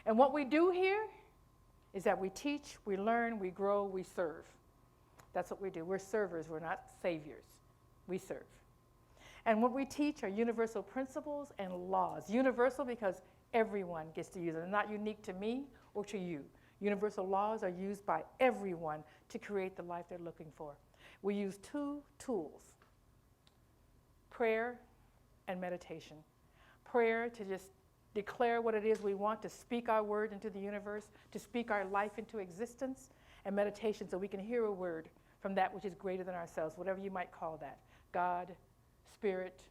And what we do here is that we teach, we learn, we grow, we serve. That's what we do. We're servers. We're not saviors. We serve. And what we teach are universal principles and laws. Universal because everyone gets to use it. They're not unique to me or to you. Universal laws are used by everyone to create the life they're looking for. We use two tools, prayer and meditation. Prayer to just declare what it is we want, to speak our word into the universe, to speak our life into existence, and meditation so we can hear a word from that which is greater than ourselves, whatever you might call that. God, Spirit,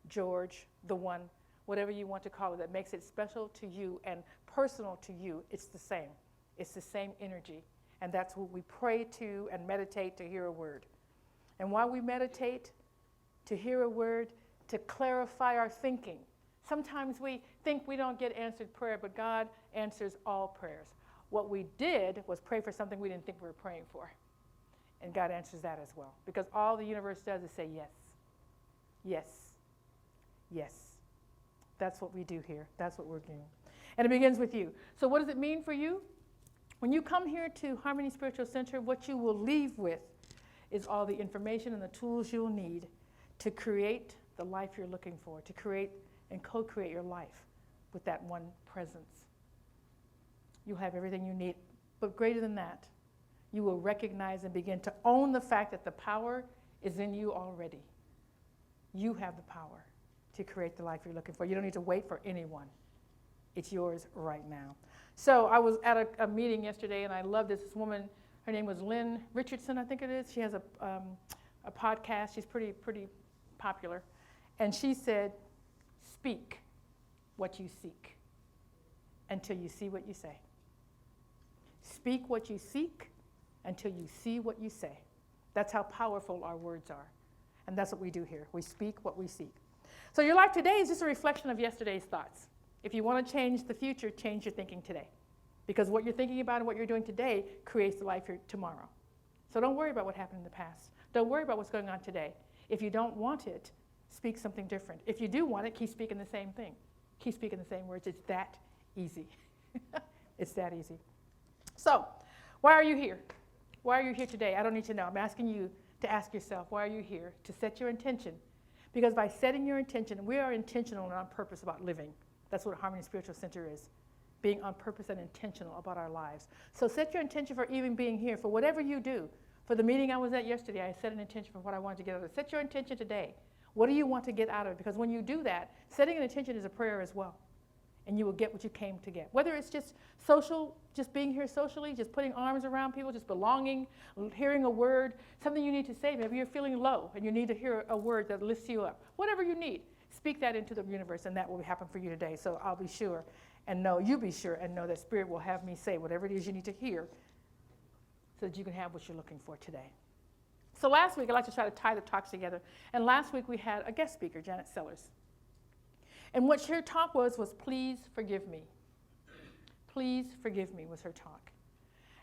George, the one, whatever you want to call it, that makes it special to you and personal to you. It's the same. It's the same energy. And that's what we pray to and meditate to hear a word. And while we meditate to hear a word, to clarify our thinking. Sometimes we think we don't get answered prayer, but God answers all prayers. What we did was pray for something we didn't think we were praying for. And God answers that as well. Because all the universe does is say yes. Yes. Yes. That's what we do here. That's what we're doing. And it begins with you. So what does it mean for you? When you come here to Harmony Spiritual Center, what you will leave with is all the information and the tools you'll need to create the life you're looking for, to create and co-create your life with that one presence. You'll have everything you need. But greater than that, you will recognize and begin to own the fact that the power is in you already. You have the power to create the life you're looking for. You don't need to wait for anyone. It's yours right now. So I was at a meeting yesterday, and I love this woman. Her name was Lynn Richardson, I think it is. She has a podcast. She's pretty popular. And she said, speak what you seek until you see what you say. Speak what you seek until you see what you say. That's how powerful our words are. And that's what we do here. We speak what we seek. So your life today is just a reflection of yesterday's thoughts. If you want to change the future, change your thinking today. Because what you're thinking about and what you're doing today creates the life you're tomorrow. So don't worry about what happened in the past. Don't worry about what's going on today. If you don't want it, speak something different. If you do want it, keep speaking the same thing. Keep speaking the same words. It's that easy. It's that easy. So, why are you here? Why are you here today? I don't need to know. I'm asking you to ask yourself, why are you here? To set your intention. Because by setting your intention, we are intentional and on purpose about living. That's what Harmony Spiritual Center is. Being on purpose and intentional about our lives. So set your intention for even being here, for whatever you do. For the meeting I was at yesterday, I set an intention for what I wanted to get out of it. Set your intention today. What do you want to get out of it? Because when you do that, setting an intention is a prayer as well. And you will get what you came to get. Whether it's just social, just being here socially, just putting arms around people, just belonging, hearing a word, something you need to say. Maybe you're feeling low and you need to hear a word that lifts you up. Whatever you need, speak that into the universe and that will happen for you today. So I'll be sure and know, you be sure and know that Spirit will have me say whatever it is you need to hear so that you can have what you're looking for today. So last week, I'd like to try to tie the talks together. And last week we had a guest speaker, Janet Sellers. And what her talk was please forgive me. Please forgive me was her talk.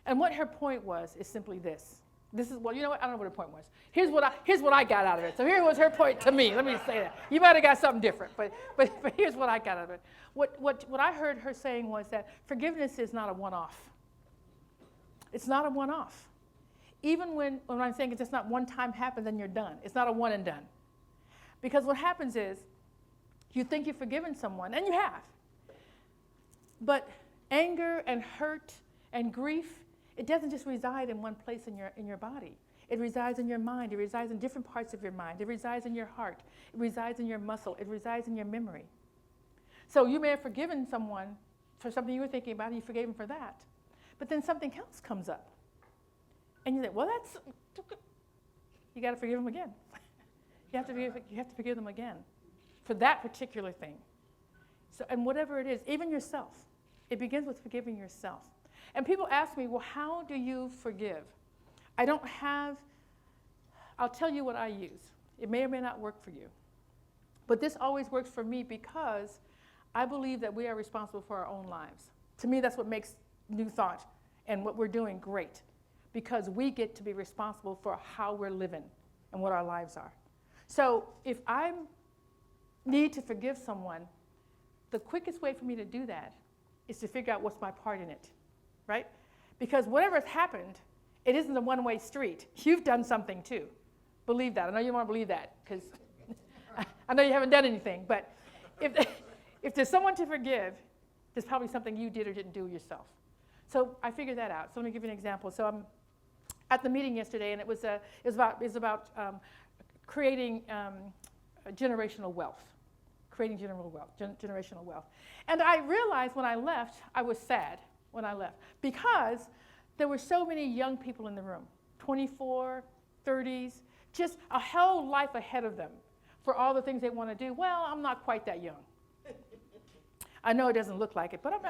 And what her point was is simply this. This is, well, you know what? I don't know what her point was. Here's what I got out of it. So here was her point to me. Let me say that. You might have got something different, but here's what I got out of it. What I heard her saying was that forgiveness is not a one-off. It's not a one-off. Even when I'm saying it's just not one time happens and you're done. It's not a one and done. Because what happens is you think you've forgiven someone, and you have. But anger and hurt and grief, it doesn't just reside in one place in your body. It resides in your mind. It resides in different parts of your mind. It resides in your heart. It resides in your muscle. It resides in your memory. So you may have forgiven someone for something you were thinking about, and you forgave them for that. But then something else comes up. And you think, well, you got to forgive them again. You have to forgive them again for that particular thing. So, and whatever it is, even yourself, it begins with forgiving yourself. And people ask me, well, how do you forgive? I'll tell you what I use. It may or may not work for you. But this always works for me because I believe that we are responsible for our own lives. To me, that's what makes New Thought and what we're doing great. Because we get to be responsible for how we're living and what our lives are. So if I need to forgive someone, the quickest way for me to do that is to figure out what's my part in it, right? Because whatever has happened, it isn't a one-way street. You've done something too. Believe that. I know you want to believe that because I know you haven't done anything, but if there's someone to forgive, there's probably something you did or didn't do yourself. So I figured that out. So let me give you an example. So I'm at the meeting yesterday, and it was about creating generational wealth, generational wealth. And I realized when I left, I was sad when I left because there were so many young people in the room, 24, 30s, just a whole life ahead of them for all the things they want to do. Well, I'm not quite that young. I know it doesn't look like it, but I'm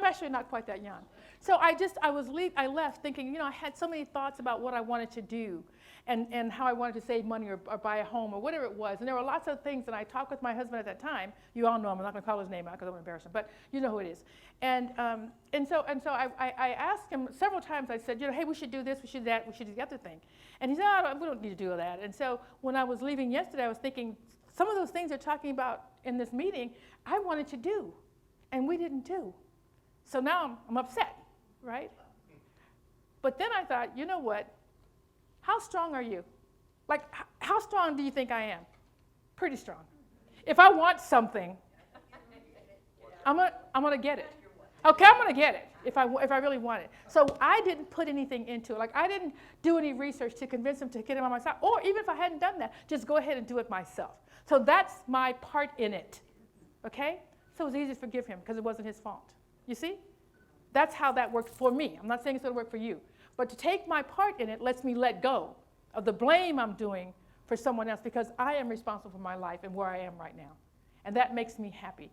actually not quite that young. So I left thinking, I had so many thoughts about what I wanted to do and how I wanted to save money or buy a home or whatever it was. And there were lots of things, and I talked with my husband at that time. You all know him. I'm not going to call his name out because I don't want to embarrass him, but you know who it is. And so I asked him several times. I said, hey, we should do this, we should do that, we should do the other thing. And he said, we don't need to do all that. And so when I was leaving yesterday, I was thinking, some of those things they're talking about in this meeting, I wanted to do, and we didn't do. So now I'm upset, right? But then I thought, you know what? How strong are you? Like, how strong do you think I am? Pretty strong. If I want something, I'm gonna get it. Okay, I'm gonna get it if I really want it. So I didn't put anything into it. Like, I didn't do any research to convince him to get him on my side. Or even if I hadn't done that, just go ahead and do it myself. So that's my part in it. Okay? So it was easy to forgive him because it wasn't his fault. You see? That's how that works for me. I'm not saying it's going to work for you. But to take my part in it lets me let go of the blame I'm doing for someone else because I am responsible for my life and where I am right now. And that makes me happy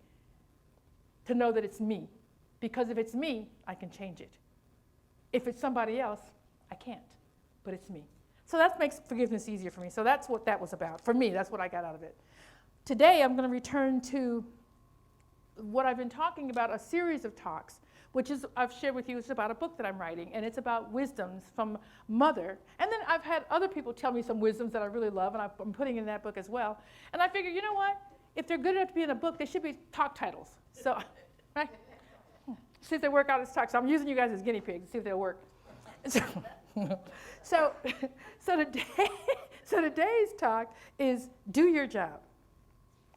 to know that it's me. Because if it's me, I can change it. If it's somebody else, I can't. But it's me. So that makes forgiveness easier for me. So that's what that was about. For me, that's what I got out of it. Today, I'm going to return to what I've been talking about, a series of talks, which is, I've shared with you, it's about a book that I'm writing, and it's about wisdoms from Mother. And then I've had other people tell me some wisdoms that I really love, and I'm putting in that book as well. And I figure, you know what? If they're good enough to be in a book, they should be talk titles. So, right? See if they work out as talk. So I'm using you guys as guinea pigs to see if they'll work. So today's talk is do your job.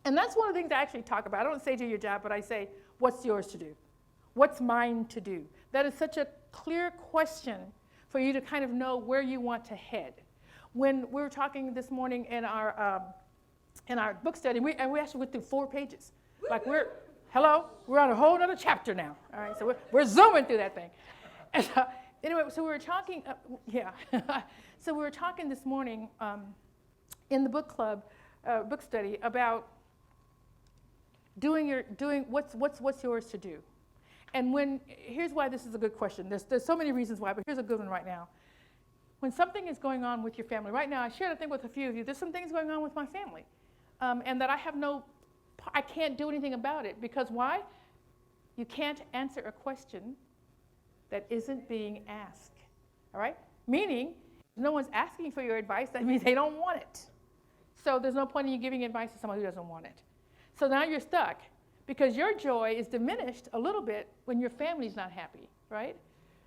And that's one of the things I actually talk about. I don't say do your job, but I say, what's yours to do? What's mine to do? That is such a clear question for you to kind of know where you want to head. When we were talking this morning in our book study, we actually went through 4 pages. Like we're on a whole other chapter now. All right, so we're zooming through that thing. And, anyway, so we were talking, so we were talking this morning in the book club, book study about doing what's yours to do. And here's why this is a good question. There's so many reasons why, but here's a good one right now. When something is going on with your family, right now I shared a thing with a few of you, there's some things going on with my family, and that I can't do anything about it, because why? You can't answer a question that isn't being asked, all right? Meaning, if no one's asking for your advice, that means they don't want it. So there's no point in you giving advice to someone who doesn't want it. So now you're stuck, because your joy is diminished a little bit when your family's not happy, right?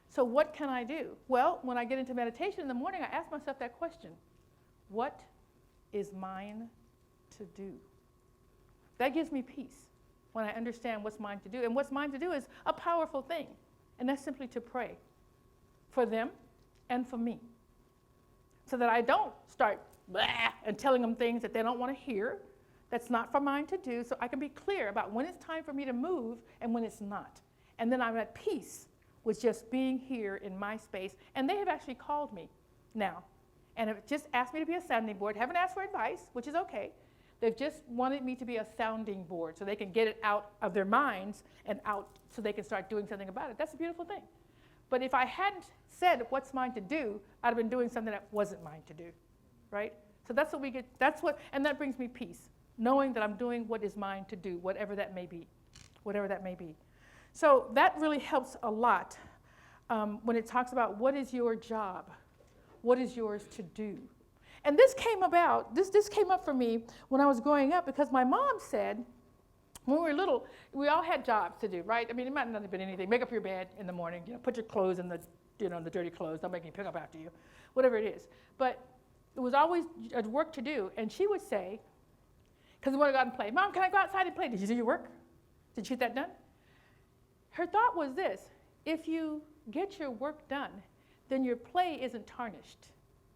So what can I do? Well, when I get into meditation in the morning, I ask myself that question. What is mine to do? That gives me peace when I understand what's mine to do. And what's mine to do is a powerful thing. And that's simply to pray for them and for me. So that I don't start blah and telling them things that they don't want to hear. That's not for mine to do. So I can be clear about when it's time for me to move and when it's not. And then I'm at peace with just being here in my space. And they have actually called me now. And have just asked me to be a sounding board. Haven't asked for advice, which is okay. They've just wanted me to be a sounding board so they can get it out of their minds and out so they can start doing something about it. That's a beautiful thing. But if I hadn't said what's mine to do, I'd have been doing something that wasn't mine to do, right? So that's what we get, and that brings me peace, knowing that I'm doing what is mine to do, whatever that may be, So that really helps a lot when it talks about what is your job, what is yours to do. And this came up for me when I was growing up, because my mom said, When we were little, we all had jobs to do, right? I mean, it might not have been anything. Make up your bed in the morning, put your clothes in the, the dirty clothes. Don't make me pick up after you, whatever it is. But it was always a work to do. And she would say, because we want to go out and play, Mom, can I go outside and play? Did you do your work? Did you get that done? Her thought was this: if you get your work done, then your play isn't tarnished. Do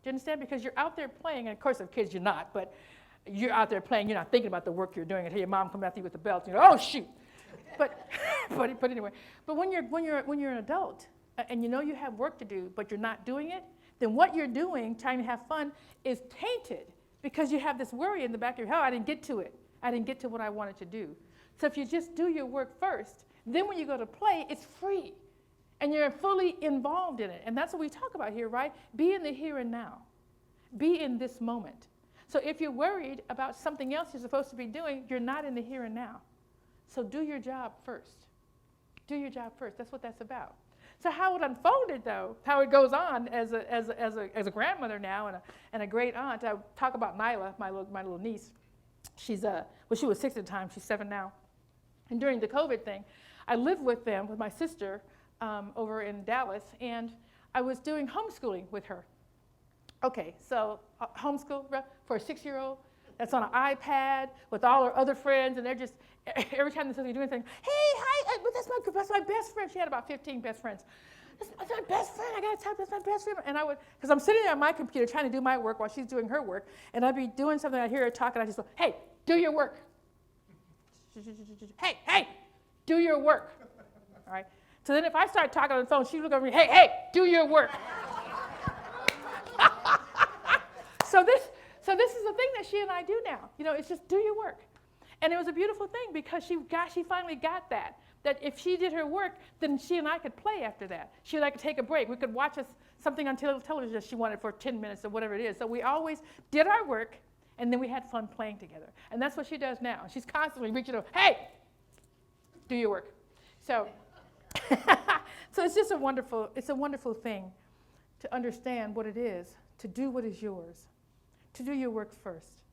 you understand? Because you're out there playing, and of course, as kids, you're not, but you're out there playing, you're not thinking about the work you're doing until your mom comes after you with the belt, and you go, oh, shoot. But anyway, but when you're an adult, and you have work to do, but you're not doing it, then what you're doing, trying to have fun, is tainted because you have this worry in the back of your head, oh, I didn't get to it. I didn't get to what I wanted to do. So if you just do your work first, then when you go to play, it's free. And you're fully involved in it. And that's what we talk about here, right? Be in the here and now. Be in this moment. So if you're worried about something else you're supposed to be doing, you're not in the here and now. So do your job first. Do your job first. That's what that's about. So how it unfolded, though, how it goes on as a grandmother now and a great aunt. I talk about Nyla, my little niece. She was 6 at the time. She's 7 now. And during the COVID thing, I lived with them, with my sister, over in Dallas, and I was doing homeschooling with her. Okay, so homeschool for a 6-year-old that's on an iPad with all her other friends, and they're just, every time they're doing anything, hey, hi, that's my best friend. She had about 15 best friends. That's my best friend. I got to tell you, that's my best friend. And I would, because I'm sitting there on my computer trying to do my work while she's doing her work, and I'd be doing something, I'd hear her talk, and I'd just go, hey, do your work. Hey, do your work. All right. So then if I start talking on the phone, she'd look over me, hey, do your work. So this is the thing that she and I do now. It's just do your work. And it was a beautiful thing because she finally got that if she did her work, then she and I could play after that. She and I could take a break. We could watch something on television that she wanted for 10 minutes or whatever it is. So we always did our work, and then we had fun playing together. And that's what she does now. She's constantly reaching over, hey, do your work. So so it's just a wonderful thing to understand what it is to do what is yours, to do your work first,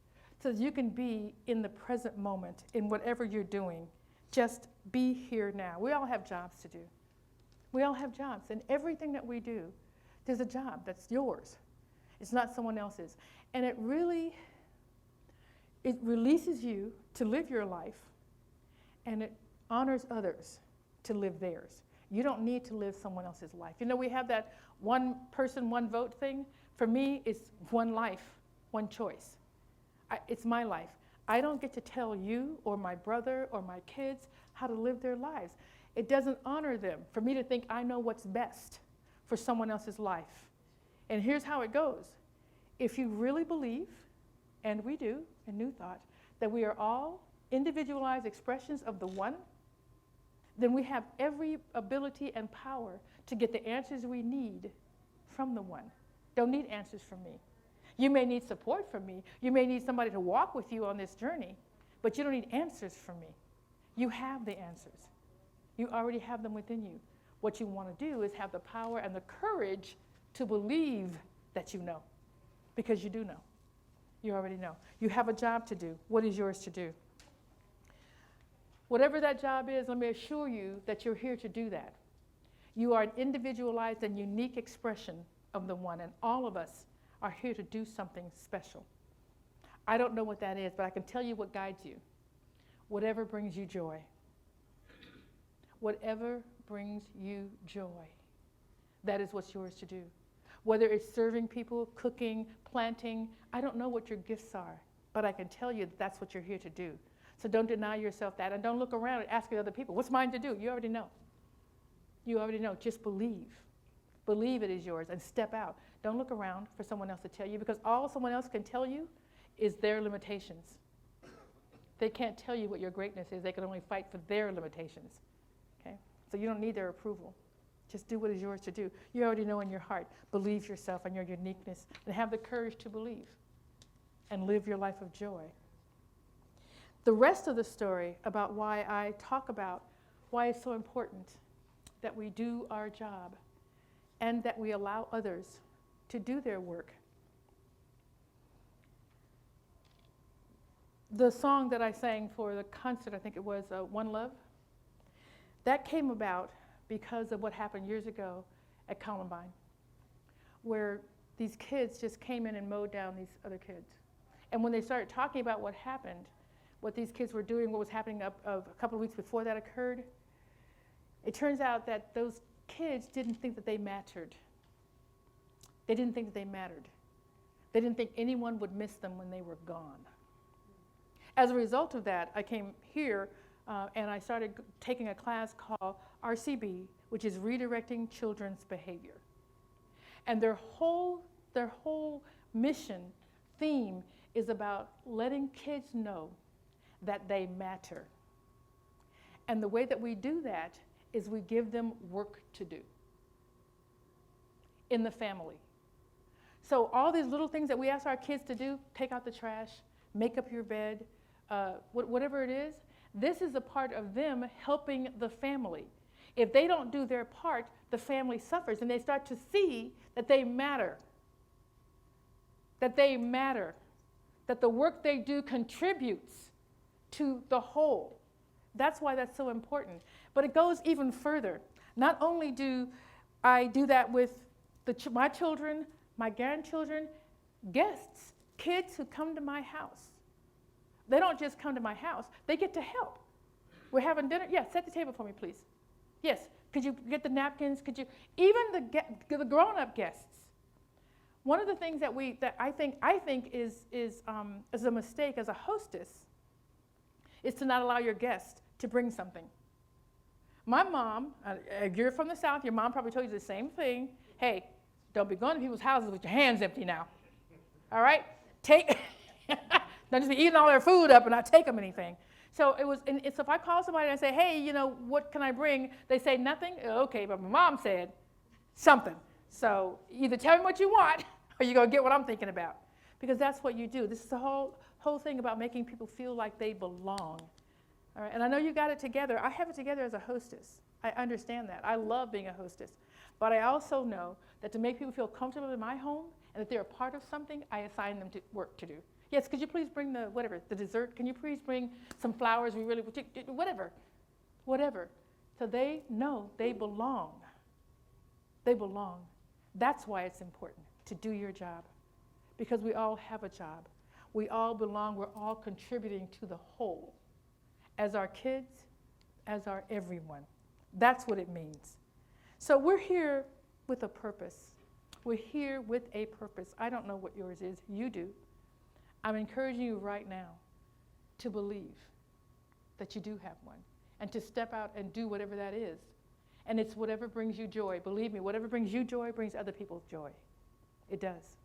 so that you can be in the present moment in whatever you're doing. Just be here now. We all have jobs to do. We all have jobs, and everything that we do, there's a job that's yours. It's not someone else's. And it releases you to live your life, and it honors others to live theirs. You don't need to live someone else's life. We have that one person, one vote thing. For me, it's one life, one choice. It's my life. I don't get to tell you or my brother or my kids how to live their lives. It doesn't honor them for me to think I know what's best for someone else's life. And here's how it goes. If you really believe, and we do in New Thought, that we are all individualized expressions of the one, then we have every ability and power to get the answers we need from the one. Don't need answers from me. You may need support from me. You may need somebody to walk with you on this journey, but you don't need answers from me. You have the answers. You already have them within you. What you want to do is have the power and the courage to believe that you know, because you do know. You already know. You have a job to do. What is yours to do? Whatever that job is, let me assure you that you're here to do that. You are an individualized and unique expression of the one, and all of us are here to do something special. I don't know what that is, but I can tell you what guides you. Whatever brings you joy. Whatever brings you joy, that is what's yours to do. Whether it's serving people, cooking, planting, I don't know what your gifts are, but I can tell you that that's what you're here to do. So don't deny yourself that, and don't look around and ask other people, what's mine to do? You already know. You already know. Just believe. Believe it is yours and step out. Don't look around for someone else to tell you, because all someone else can tell you is their limitations. They can't tell you what your greatness is. They can only fight for their limitations. Okay? So you don't need their approval. Just do what is yours to do. You already know in your heart. Believe yourself and your uniqueness, and have the courage to believe and live your life of joy. The rest of the story about why I talk about why it's so important that we do our job and that we allow others to do their work. The song that I sang for the concert, I think it was One Love, that came about because of what happened years ago at Columbine, where these kids just came in and mowed down these other kids. And when they started talking about what happened, what these kids were doing, what was happening a couple of weeks before that occurred, it turns out that those kids didn't think that they mattered. They didn't think that they mattered. They didn't think anyone would miss them when they were gone. As a result of that, I came here and I started taking a class called RCB, which is Redirecting Children's Behavior. And their whole mission, theme, is about letting kids know that they matter. And the way that we do that is we give them work to do in the family. So all these little things that we ask our kids to do, take out the trash, make up your bed, whatever it is, this is a part of them helping the family. If they don't do their part, the family suffers, and they start to see that they matter, that the work they do contributes to the whole. That's why that's so important. But it goes even further. Not only do I do that with my children, my grandchildren, guests, kids who come to my house. They don't just come to my house, they get to help. We're having dinner. Yes, set the table for me, please. Yes, could you get the napkins? Could you, even the grown-up guests. One of the things that I think is a mistake as a hostess is to not allow your guest to bring something. My mom, you're from the South, your mom probably told you the same thing. Hey, don't be going to people's houses with your hands empty now. All right? Don't just be eating all their food up and not take them anything. So so if I call somebody and I say, hey, what can I bring? They say nothing. Okay, but my mom said something. So either tell me what you want or you're going to get what I'm thinking about. Because that's what you do. This is the whole thing about making people feel like they belong. All right? And I know you got it together. I have it together as a hostess. I understand that. I love being a hostess. But I also know that to make people feel comfortable in my home and that they're a part of something, I assign them to work to do. Yes, could you please bring the dessert? Can you please bring some flowers? Whatever. So they know they belong. They belong. That's why it's important to do your job, because we all have a job. We all belong. We're all contributing to the whole, as our kids, as our everyone. That's what it means. So we're here with a purpose. We're here with a purpose. I don't know what yours is. You do. I'm encouraging you right now to believe that you do have one and to step out and do whatever that is. And it's whatever brings you joy. Believe me, whatever brings you joy brings other people joy. It does.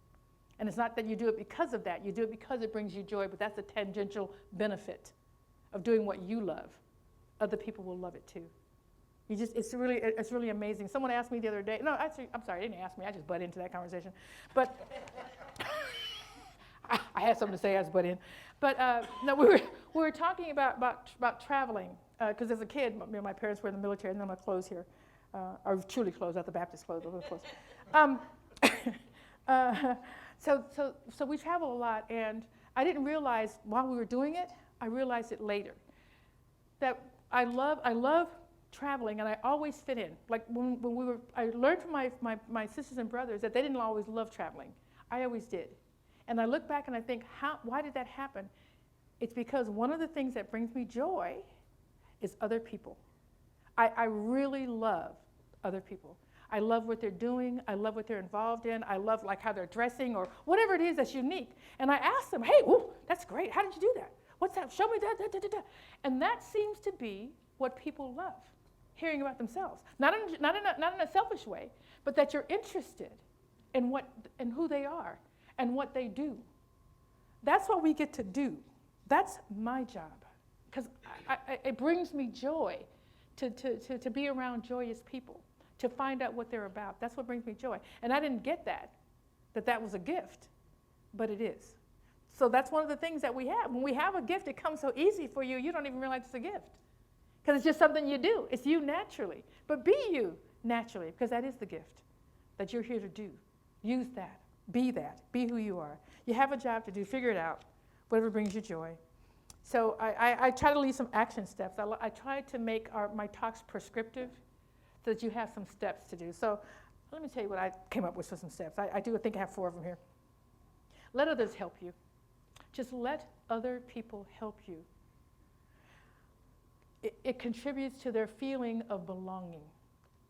And it's not that you do it because of that. You do it because it brings you joy, but that's a tangential benefit of doing what you love. Other people will love it too. It's really amazing. Someone asked me the other day. No, actually, I'm sorry, they didn't ask me. I just butt into that conversation. But I had something to say. I just butt in. But no, we were talking about traveling because as a kid, my parents were in the military, and then my clothes here are truly clothes, not the Baptist clothes. Those are clothes. So we travel a lot, and I didn't realize while we were doing it. I realized it later that I love traveling, and I always fit in. Like I learned from my sisters and brothers that they didn't always love traveling. I always did. And I look back and I think, why did that happen? It's because one of the things that brings me joy is other people. I really love other people. I love what they're doing. I love what they're involved in. I love how they're dressing or whatever it is that's unique. And I ask them, hey, whoa, that's great. How did you do that? What's that? Show me that. And that seems to be what people love, hearing about themselves. Not in a selfish way, but that you're interested in who they are and what they do. That's what we get to do. That's my job, because it brings me joy to be around joyous people, to find out what they're about. That's what brings me joy. And I didn't get that was a gift, but it is. So that's one of the things that we have. When we have a gift, it comes so easy for you, you don't even realize it's a gift, because it's just something you do. It's you naturally. But be you naturally, because that is the gift that you're here to do. Use that. Be who you are. You have a job to do. Figure it out, whatever brings you joy. So I try to leave some action steps. I try to make my talks prescriptive so that you have some steps to do. So let me tell you what I came up with for some steps. I think I have 4 of them here. Let others help you. Just let other people help you. It contributes to their feeling of belonging,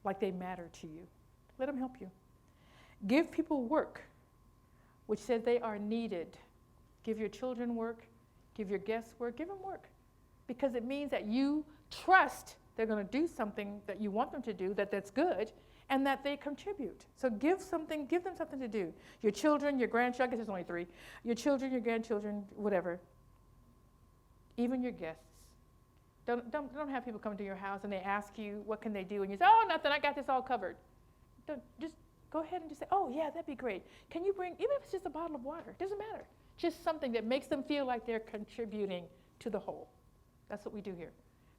like they matter to you. Let them help you. Give people work, which says they are needed. Give your children work. Give your guests work. Give them work. Because it means that you trust they're going to do something that you want them to do, that's good, and that they contribute. So give them something to do. Your children, your grandchildren, I guess there's only 3. Your children, your grandchildren, whatever. Even your guests. Don't have people come to your house and they ask you, what can they do? And you say, oh, nothing, I got this all covered. Just go ahead and just say, oh, yeah, that'd be great. Can you bring, even if it's just a bottle of water, doesn't matter. Just something that makes them feel like they're contributing to the whole. That's what we do here.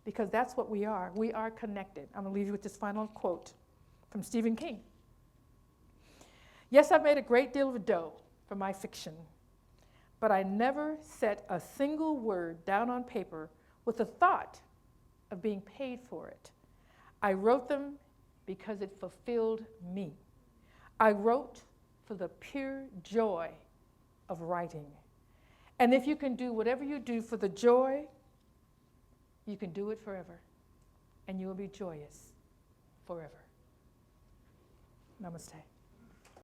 Because that's what we are. We are connected. I'm going to leave you with this final quote from Stephen King. Yes, I've made a great deal of dough for my fiction, but I never set a single word down on paper with the thought of being paid for it. I wrote them because it fulfilled me. I wrote for the pure joy of writing. And if you can do whatever you do for the joy, you can do it forever. And you will be joyous forever. Namaste.